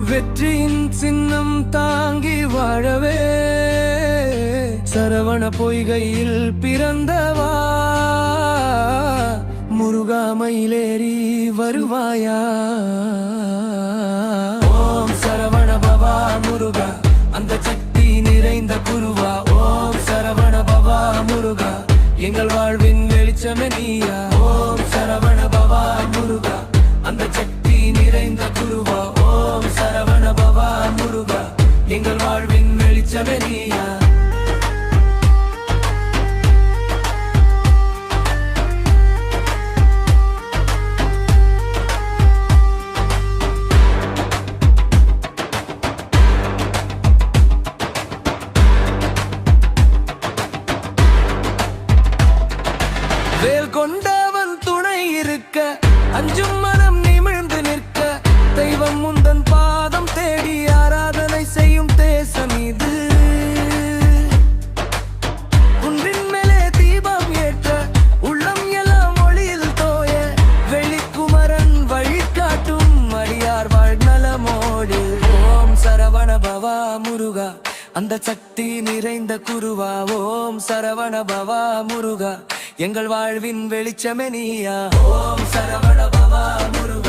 வெற்றியின் சின்னம் தாங்கி வாழவே சரவண பொய்கையில் பிறந்தவா முருகா மயிலேறி வருவாயா. ஓம் சரவண பவா முருகா அந்த சக்தி நிறைந்த குருவா. ஓம் சரவண பவா முருகா எங்கள் வாழ்வின் வெளிச்சமே நீயா. ஓம் சரவண பவா முருகா அந்த சக்தி நிறைந்த குருவா. ஓம் சரவண பவா முருகா எங்கள் வாழ்வின் வெளிச்சமே நீயா. வேல் கொண்டவன் துணை இருக்க அஞ்சும் மனம் நிமிர்ந்து நிற்க தெய்வம் முந்தன் பாதம் தேடி ஆராதனை செய்யும் தேசம் இது. குன்றின் மேலே தீபம் ஏற்ற உள்ளம் எல்லாம் ஒளியில் தோய வெள்ளிக்குமரன் வழிகாட்டும் அடியார் வாழ் நலமோடு. ஓம் சரவண பவா முருகா அந்த சக்தி நிறைந்த குருவா. ஓம் சரவண பவா முருகா எங்கள் வாழ்வின் வெளிச்சமே நீயா. ஓம் சரவண பவா முருகா